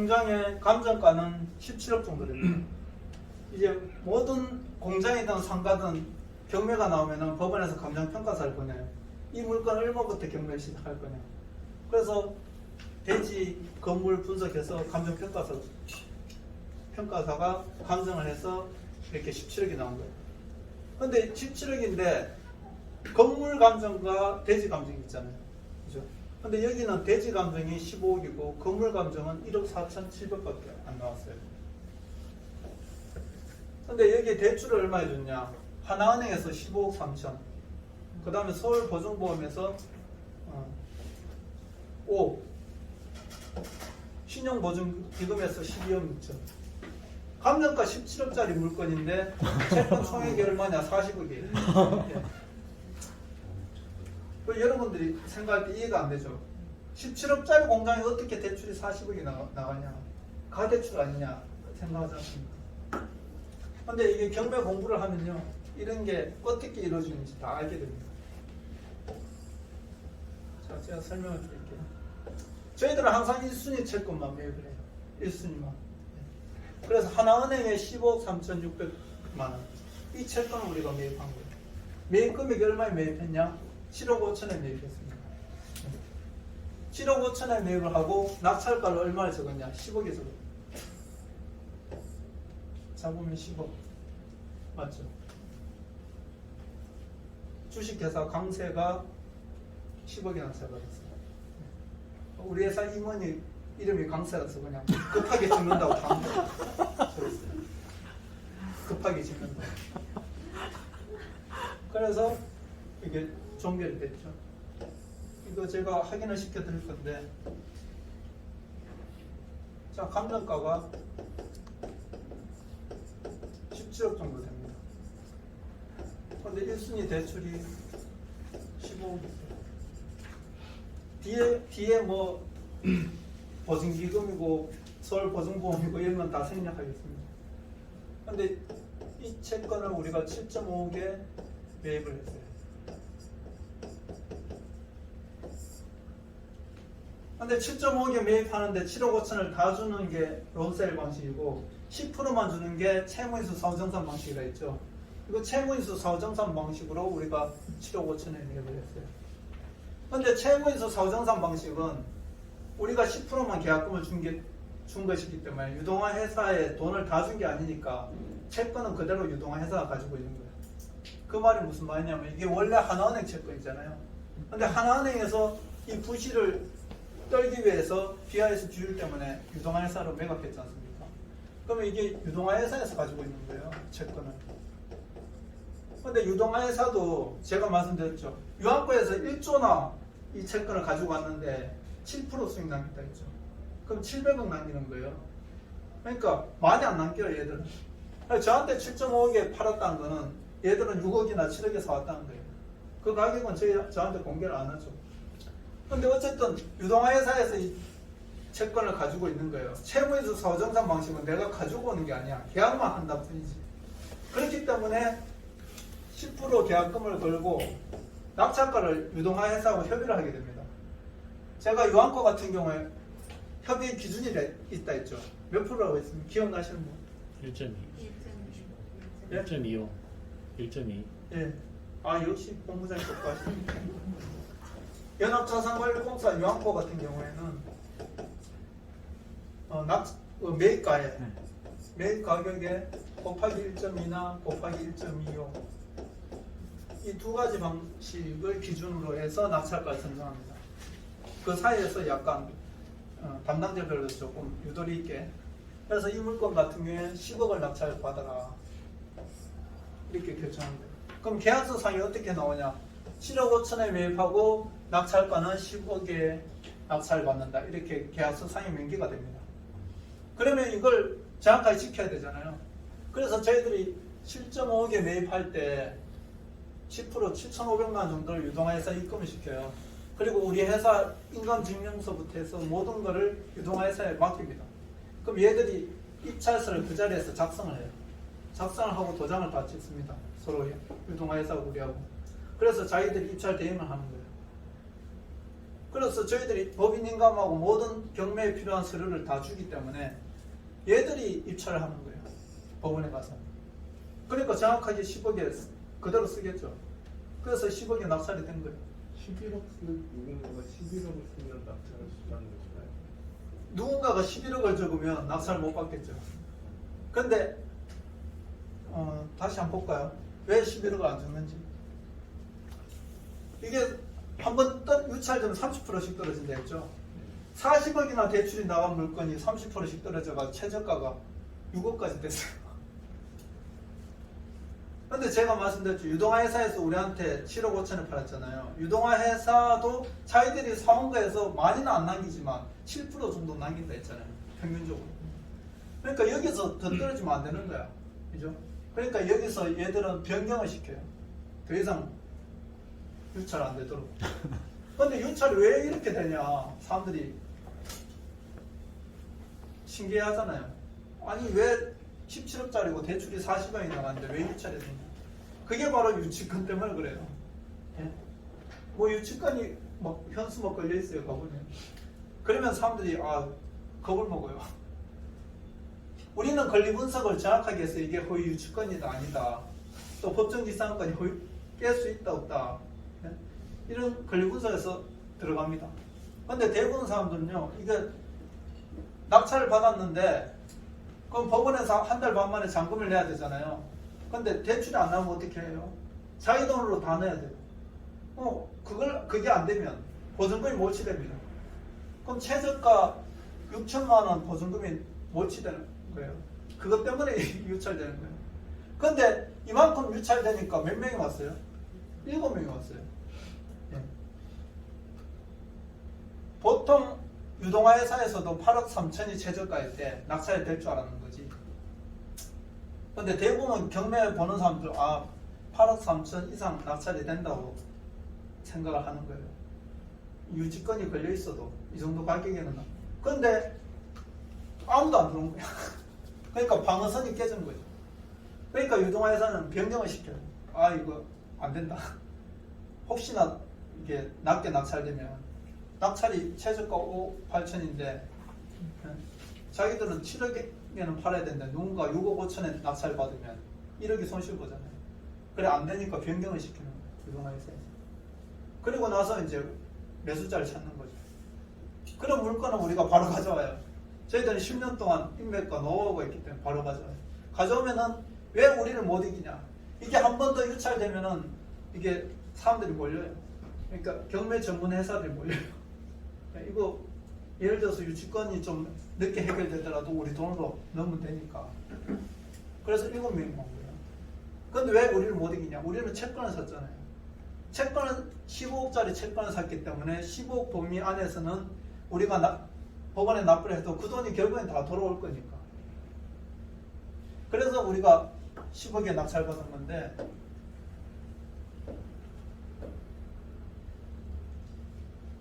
공장의 감정가는 17억 정도 됩니다. 이제 모든 공장이든 상가든 경매가 나오면은 법원에서 감정평가사를 보내요. 이 물건 얼마부터 경매 시작할 거냐. 그래서 대지 건물 분석해서 평가사가 감정을 해서 이렇게 17억이 나온 거예요. 근데 17억인데 건물 감정과 대지 감정이 있잖아요. 그죠? 근데 여기는 대지 감정이 15억이고 건물 감정은 1억 4,700밖에 안 나왔어요. 근데 여기 대출을 얼마 해줬냐? 하나은행에서 15억 3천. 그 다음에 서울보증보험에서 5. 신용보증기금에서 12억 6천. 감정가 17억짜리 물건인데 채권 총액이 얼마냐? 40억이에요. 여러분들이 생각할 때 이해가 안 되죠? 17억짜리 공장에 어떻게 대출이 40억이 나가냐? 가대출 아니냐? 생각하지 않습니까? 근데 이게 경매 공부를 하면요, 이런 게 어떻게 이루어지는지 다 알게 됩니다. 자, 제가 설명을 드릴게요. 저희들은 항상 1순위 채권만 매입을 해요. 1순위만. 그래서 하나은행에 15억 3,600만 원. 이 채권을 우리가 매입한 거예요. 매입 금액이 얼마에 매입했냐? 7억 5천에 매입했습니다. 7억 5천에 매입을 하고 낙찰가를 얼마를 적었냐? 10억에 적었어요. 잡으면 10억. 맞죠? 주식회사 강세가 10억에 낙찰받았어요. 우리 회사 임원이 이름이 강세라서 그냥 급하게 찍는다고 강세. 급하게 찍는다. 그래서 이게 종결이 됐죠. 이거 제가 확인을 시켜 드릴 건데, 자, 감정가가 17억 정도 됩니다. 근데 1순위 대출이 15억 있어요. 뒤에 뭐 보증기금이고 서울보증보험이고 이런 건 다 생략하겠습니다. 근데 이 채권을 우리가 7.5억에 매입을 했어요. 근데 7.5억에 매입하는데 7억 5천을 다 주는 게 론세일 방식이고 10%만 주는 게 채무인수 사후정산 방식이라 있죠. 이거 채무인수 사후정산 방식으로 우리가 7억 5천에 매입을 했어요. 근데 채무인수 사후정산 방식은 우리가 10%만 계약금을 준 것이기 때문에 유동화 회사에 돈을 다 준 게 아니니까 채권은 그대로 유동화 회사가 가지고 있는 거예요. 그 말이 무슨 말이냐면 이게 원래 하나은행 채권이잖아요. 근데 하나은행에서 이 부실을 떨기 위해서 BIS 규율 때문에 유동화 회사로 매각했지 않습니까? 그러면 이게 유동화 회사에서 가지고 있는 거예요, 채권을. 근데 유동화 회사도 제가 말씀드렸죠. 유한권에서 1조나 이 채권을 가지고 왔는데 7% 수익 남겼다 했죠. 그럼 700억 남기는 거예요. 그러니까 많이 안 남겨요, 얘들은. 저한테 7.5억에 팔았다는 거는 얘들은 6억이나 7억에 사왔다는 거예요. 그 가격은 저한테 공개를 안 하죠. 근데 어쨌든 유동화 회사에서 이 채권을 가지고 있는 거예요. 채무인수 사후정산 방식은 내가 가지고 오는 게 아니야. 계약만 한다 뿐이지. 그렇기 때문에 10% 계약금을 걸고 낙찰가를 유동화 회사하고 협의를 하게 됩니다. 제가 유한코 같은 경우에 협의 기준이 있다 했죠. 몇 프로라고 했습니까? 기억나시는 분? 1.2. 예? 1.25. 1.2. 예. 아, 역시 본부장님 똑똑하시네. 연합자산관리공사 유한코 같은 경우에는 매입가에 매입 가격에 곱하기 1.2나 곱하기 1.25 이 두 가지 방식을 기준으로 해서 낙찰가를 선정합니다. 그 사이에서 약간 담당자별로 조금 유도리 있게 그래서 이 물건 같은 경우에 10억을 낙찰 받아라 이렇게 결정합니다. 그럼 계약서상이 어떻게 나오냐? 7억 5천에 매입하고 낙찰가는 10억에 낙찰 받는다. 이렇게 계약서상이 명기가 됩니다. 그러면 이걸 정확하게 지켜야 되잖아요. 그래서 저희들이 7.5억에 매입할 때 10% 7,500만 원 정도를 유동화해서 입금을 시켜요. 그리고 우리 회사 인감증명서부터 해서 모든 거를 유동화회사에 맡깁니다. 그럼 얘들이 입찰서를 그 자리에서 작성을 해요. 작성을 하고 도장을 다 찍습니다. 서로 유동화회사하고 우리하고. 그래서 자기들이 입찰 대행을 하는 거예요. 그래서 저희들이 법인인감하고 모든 경매에 필요한 서류를 다 주기 때문에 얘들이 입찰을 하는 거예요. 법원에 가서. 그러니까 정확하게 10억에 그대로 쓰겠죠. 그래서 10억에 낙찰이 된 거예요. 11억 쓰는 누군가가 11억을 쓰면 낙찰할 수 있다는 것인가요? 누군가가 11억을 적으면 낙찰을 못 받겠죠. 근데 다시 한번 볼까요? 왜 11억을 안 줬는지. 이게 한번 유찰되면 30%씩 떨어진다 했죠. 40억이나 대출이 나간 물건이 30%씩 떨어져가 최저가가 6억까지 됐어요. 근데 제가 말씀드렸죠. 유동화 회사에서 우리한테 7억 5천에 팔았잖아요. 유동화 회사도 자기들이 사온 거에서 많이는 안 남기지만 7% 정도 남긴다 했잖아요. 평균적으로. 그러니까 여기서 더 떨어지면 안 되는 거야. 그죠? 그러니까 여기서 얘들은 변경을 시켜요. 더 이상 유찰 안 되도록. 근데 유찰이 왜 이렇게 되냐? 사람들이 신기해 하잖아요. 아니 왜 17억짜리고 대출이 40억이 나갔는데 왜 유찰이 되냐? 그게 바로 유치권 때문에 그래요. 예? 뭐 유치권이 막 현수 막 걸려 있어요. 가보면. 그러면 사람들이 겁을 먹어요. 우리는 권리 분석을 정확하게 해서 이게 허위 유치권이다 아니다. 또 법정지상권이 깰 수 있다 없다. 예? 이런 권리 분석에서 들어갑니다. 근데 대부분 사람들은요, 이게 낙찰을 받았는데 그럼 법원에서 한 달 반 만에 잔금을 내야 되잖아요. 근데 대출이 안 나오면 어떻게 해요? 자기 돈으로 다 내야 돼요. 그게 안 되면 보증금이 몰치됩니다. 그럼 최저가 6천만 원 보증금이 몰치되는 거예요. 그것 때문에 유찰되는 거예요. 근데 이만큼 유찰되니까 몇 명이 왔어요? 7명이 왔어요. 예. 보통 유동화 회사에서도 8억 3천이 최저가일 때 낙찰이 될 줄 알았는 거지. 근데 대부분 경매 보는 사람들 8억 3천 이상 낙찰이 된다고 생각을 하는 거예요. 유지권이 걸려 있어도 이 정도 가격에는. 근데 아무도 안 들어온 거야. 그러니까 방어선이 깨진 거죠. 그러니까 유동화 회사는 변경을 시켜요. 이거 안 된다. 혹시나 이게 낮게 낙찰되면 낙찰이 최저가 5억 8천인데 자기들은 7억에는 팔아야 되는데 누군가 6억 5천에 낙찰 받으면 1억이 손실 보잖아요. 그래 안 되니까 변경을 시키는 거예요. 유동화 회사에서. 그리고 나서 이제 매수자를 찾는 거죠. 그런 물건은 우리가 바로 가져와요. 저희들은 10년 동안 인맥과 노하우가 있기 때문에 바로 가져와요. 가져오면은 왜 우리를 못 이기냐? 이게 한 번 더 유찰되면은 이게 사람들이 몰려요. 그러니까 경매 전문 회사들이 몰려요. 이거 예를 들어서 유치권이 좀 늦게 해결되더라도 우리 돈으로 넣으면 되니까. 그래서 7명이 온 거예요. 근데 왜 우리를 못 이기냐? 우리는 채권을 샀잖아요. 채권은 15억짜리 채권을 샀기 때문에 15억 범위 안에서는 우리가 법원에 납부를 해도 그 돈이 결국엔 다 돌아올 거니까. 그래서 우리가 10억에 낙찰받은 건데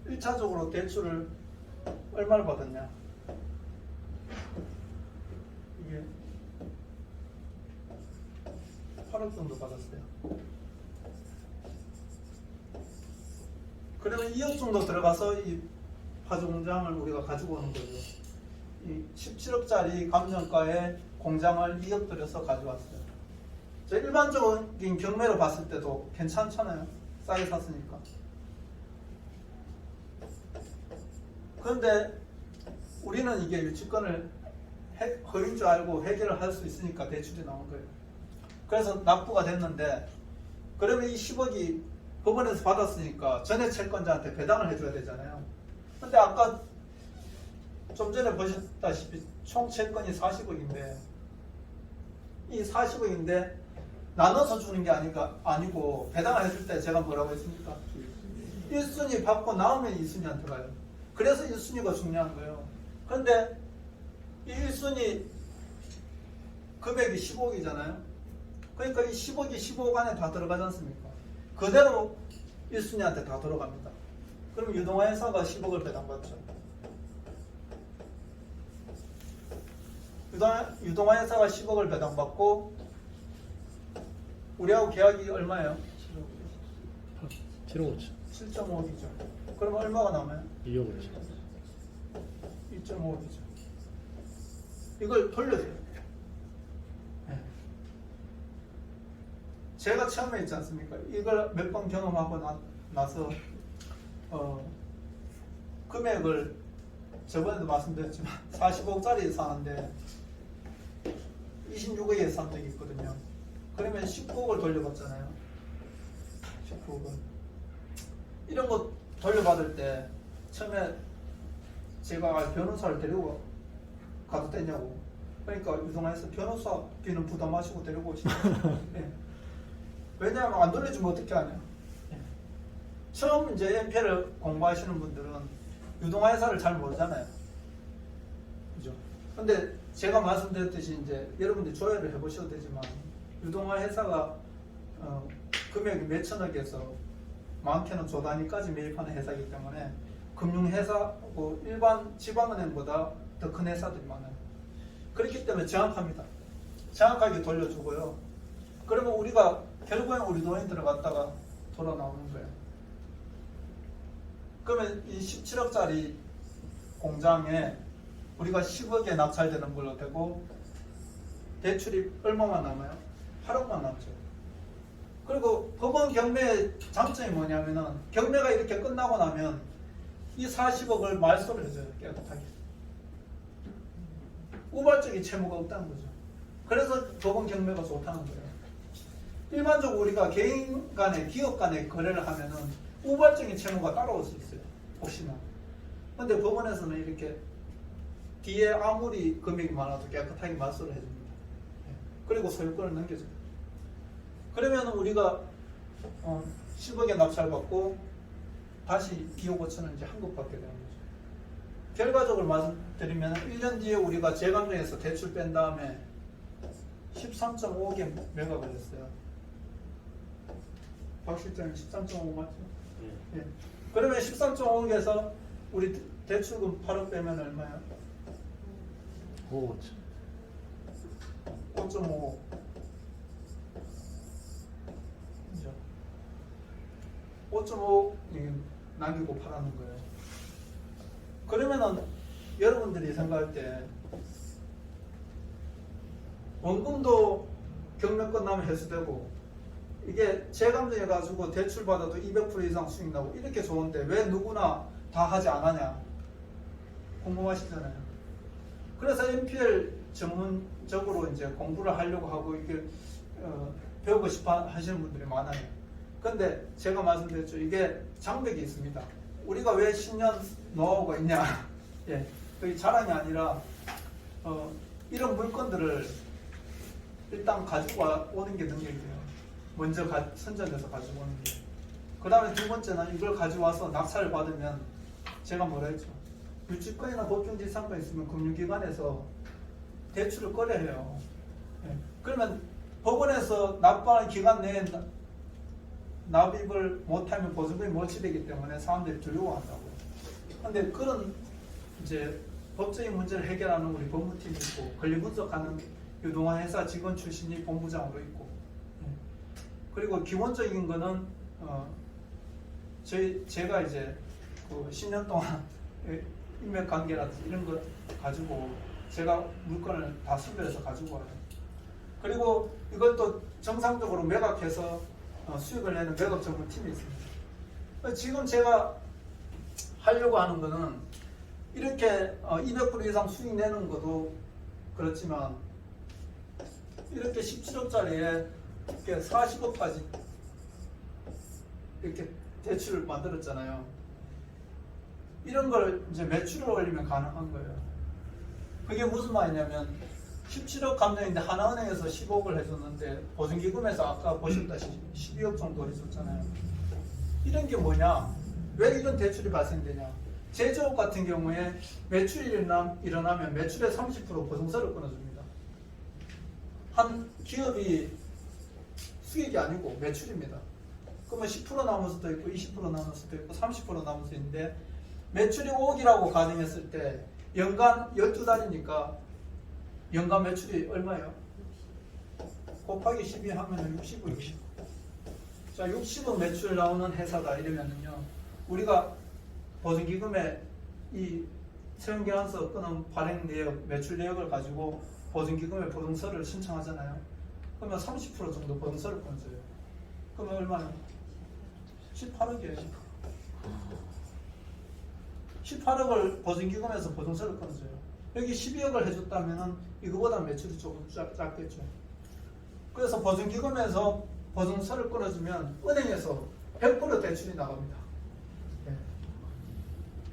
일차적으로 대출을 얼마를 받았냐? 이게 8억 정도 받았어요. 그러면 2억 정도 들어가서 이 파주 공장을 우리가 가지고 오는 거죠. 이 17억짜리 감정가의 공장을 2억 들여서 가져왔어요. 일반적인 경매로 봤을 때도 괜찮잖아요. 싸게 샀으니까. 그런데 우리는 이게 유치권을 허위인 줄 알고 해결을 할 수 있으니까 대출이 나온 거예요. 그래서 납부가 됐는데 그러면 이 10억이 법원에서 받았으니까 전액 채권자한테 배당을 해줘야 되잖아요. 근데 아까 좀 전에 보셨다시피 총 채권이 40억인데 이 40억인데 나눠서 주는 게 아니고 배당을 해줄 때 제가 뭐라고 했습니까? 1순위 받고 나오면 2순위한테 가요. 그래서 1순위가 중요한 거예요. 그런데 이 1순위 금액이 15억이잖아요. 그러니까 이 10억이 15억 안에 다 들어가지 않습니까? 그대로 1순위한테 다 들어갑니다. 그럼 유동화 회사가 10억을 배당받죠. 유동화 회사가 10억을 배당받고 우리하고 계약이 얼마예요? 7억 5천. 7.5억이죠. 그러면 얼마가 남아요? 2억 5천. 2.5억이죠. 이걸 돌려줘요. 네. 제가 처음에 있지 않습니까? 이걸 몇 번 경험하고 나서 금액을 저번에도 말씀드렸지만 40억짜리 사는데 26억에 산 적이 있거든요. 그러면 19억을 돌려받잖아요. 19억은. 이런 거 돌려받을 때 처음에 제가 변호사를 데리고 가도 되냐고. 그러니까 유동화에서 변호사비는 부담하시고 데리고 오시죠. 네. 왜냐하면 안 돌려주면 어떻게 하냐. 네. 처음 이제 MP를 공부하시는 분들은 유동화회사를 잘 모르잖아요. 그죠? 근데 제가 말씀드렸듯이 이제 여러분들이 조회를 해보셔도 되지만 유동화회사가 금액이 몇천억에서 많게는 조 단위까지 매입하는 회사이기 때문에 금융회사고 일반 지방은행보다 더 큰 회사들이 많아요. 그렇기 때문에 정확합니다. 정확하게 돌려주고요. 그러면 우리가 결국엔 우리 돈이 들어갔다가 돌아 나오는 거예요. 그러면 이 17억짜리 공장에 우리가 10억에 낙찰되는 걸로 되고 대출이 얼마만 남아요? 8억만 남죠. 그리고 법원 경매의 장점이 뭐냐면은 경매가 이렇게 끝나고 나면 이 40억을 말소를 해줘요. 깨끗하게. 우발적인 채무가 없다는 거죠. 그래서 법원 경매가 좋다는 거예요. 일반적으로 우리가 개인 간에 기업 간에 거래를 하면은 우발적인 채무가 따라올 수 있어요. 혹시나. 근데 법원에서는 이렇게 뒤에 아무리 금액이 많아도 깨끗하게 말소를 해줍니다. 그리고 소유권을 넘겨줘요. 그러면 우리가 10억에 낙찰받고 다시 기호 고천을 이제 환급받게 되는 거죠. 결과적으로 말씀드리면 1년 뒤에 우리가 재강매에서 대출 뺀 다음에 13.5억에 매가 걸렸어요. 박 실장님 13.5 맞죠? 예. 그러면 13.5억에서 우리 대출금 8억 빼면 얼마야? 5억 5천. 5.5억. 그죠? 5.5억 남기고 팔아는 거예요. 그러면은 여러분들이 생각할 때 원금도 경매 끝나면 회수되고 이게 재감정해 가지고 대출 받아도 200% 이상 수익 나고 이렇게 좋은데 왜 누구나 다 하지 않았냐 궁금하시잖아요. 그래서 NPL 전문적으로 이제 공부를 하려고 하고 이게 배우고 싶어 하시는 분들이 많아요. 근데 제가 말씀드렸죠. 이게 장벽이 있습니다. 우리가 왜 10년 노하우가 있냐? 예, 그게 자랑이 아니라 이런 물건들을 일단 가지고 오는 게 능력이에요. 먼저 선정해서 가지고 오는 게. 그 다음에 두 번째는 이걸 가져와서 낙찰을 받으면 제가 뭐라 했죠? 유치권이나 법정지상권 있으면 금융기관에서 대출을 꺼려 해요. 예. 그러면 법원에서 납부하는 기간 내에 납입을 못하면 보증금이 몰치되기 때문에 사람들이 두려워한다고요. 근데 그런 이제 법적인 문제를 해결하는 우리 법무팀이 있고 권리 분석하는 유동화 회사 직원 출신이 본부장으로 있고 그리고 기본적인 거는 제가 이제 그 10년 동안 인맥관계라든지 이런 거 가지고 제가 물건을 다 수배해서 가지고 와요. 그리고 이걸 또 정상적으로 매각해서 수익을 내는 매각 전문팀이 있습니다. 지금 제가 하려고 하는 거는 이렇게 200% 이상 수익 내는 것도 그렇지만 이렇게 17억짜리에 이렇게 40억까지 이렇게 대출을 만들었잖아요. 이런 걸 이제 매출을 올리면 가능한 거예요. 그게 무슨 말이냐면 17억 감정인데 하나은행에서 15억을 해줬는데 보증기금에서 아까 보셨다시피 12억 정도 해줬잖아요. 이런 게 뭐냐? 왜 이런 대출이 발생되냐? 제조업 같은 경우에 매출이 일어나면 매출의 30% 보증서를 끊어줍니다. 한 기업이 수익이 아니고 매출입니다. 그러면 10% 남을 수도 있고 20% 남을 수도 있고 30% 남을 수 있는데 매출이 5억이라고 가정했을 때 연간 12달이니까 연간 매출이 얼마예요? 곱하기 12 하면 60을 60. 자, 60억 매출 나오는 회사다 이러면은요, 우리가 보증기금에 이 채용계약서 끊은 발행 내역, 매출 내역을 가지고 보증기금에 보증서를 신청하잖아요. 그러면 30% 정도 보증서를 끊어줘요. 그러면 얼마나? 18억이에요. 18억을 보증기금에서 보증서를 끊어줘요. 여기 12억을 해줬다면은 이거보다 매출이 조금 작겠죠. 그래서 보증기금에서 보증서를 끊어주면 은행에서 100% 대출이 나갑니다.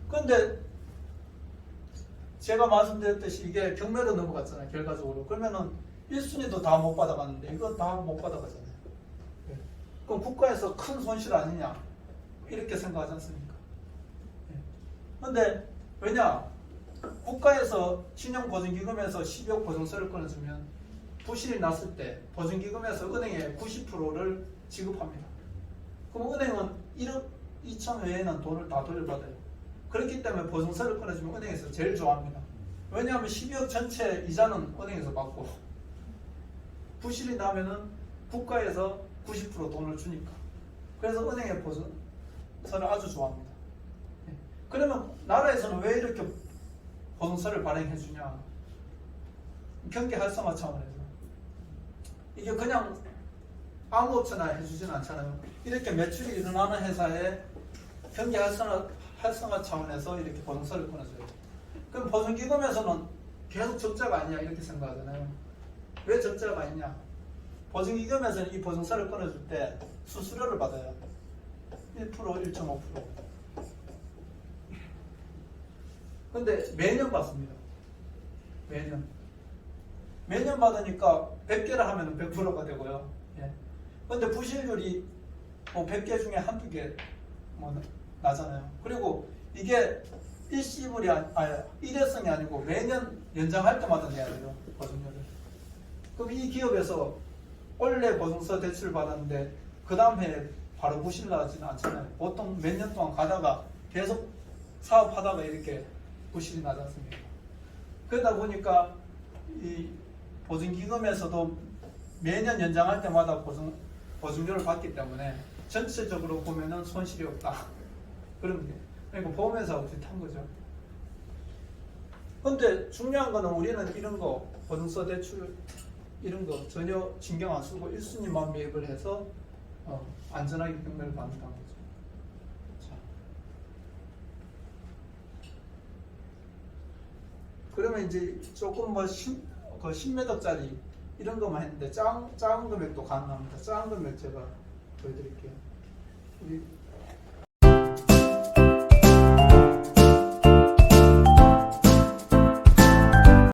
그런데 제가 말씀드렸듯이 이게 경매로 넘어갔잖아요, 결과적으로. 그러면은 1순위도 다 못 받아갔는데 이거 다 못 받아가잖아요. 그럼 국가에서 큰 손실 아니냐, 이렇게 생각하지 않습니까? 그런데 왜냐, 국가에서 신용보증기금에서 12억 보증서를 끊어주면 부실이 났을 때 보증기금에서 은행에 90%를 지급합니다. 그럼 은행은 1억 2천 외에는 돈을 다 돌려받아요. 그렇기 때문에 보증서를 끊어주면 은행에서 제일 좋아합니다. 왜냐하면 12억 전체 이자는 은행에서 받고 부실이 나면은 국가에서 90% 돈을 주니까. 그래서 은행의 보증서를 아주 좋아합니다. 그러면 나라에서는 왜 이렇게 보증서를 발행해 주냐? 경기 활성화 차원에서. 이게 그냥 아무 업체나 해주진 않잖아요. 이렇게 매출이 일어나는 회사에 경기 활성화 차원에서 이렇게 보증서를 끊어줘요. 그럼 보증기금에서는 계속 적자가 아니냐, 이렇게 생각하잖아요. 왜 적자가 아니냐? 보증기금에서는 이 보증서를 끊어줄 때 수수료를 받아요. 1%, 1.5%. 근데 매년 받습니다. 매년 받으니까 100개를 하면 100%가 되고요. 예. 근데 부실률이 뭐 100개 중에 한두 개 뭐 나잖아요. 그리고 이게 일회성이 아니고 매년 연장할 때마다 내야 돼요, 보증료를. 그럼 이 기업에서 원래 보증서 대출 받았는데 그 다음 해에 바로 부실 나지는 않잖아요. 보통 몇 년 동안 가다가 계속 사업하다가 이렇게 부실이 나지 않습니까? 그러다 보니까 이 보증기금에서도 매년 연장할 때마다 보증료를 받기 때문에 전체적으로 보면은 손실이 없다. 그런 게. 그러니까 보험회사가 비슷한 거죠. 근데 중요한 거는 우리는 이런 거, 보증서 대출 이런 거 전혀 신경 안 쓰고 1순위만 매입을 해서 안전하게 경매를 받는다는 거죠. 자. 그러면 이제 조금 뭐 10매덕짜리 이런 것만 했는데 작은 금액도 가능합니다. 작은 금액 제가 보여드릴게요. 우리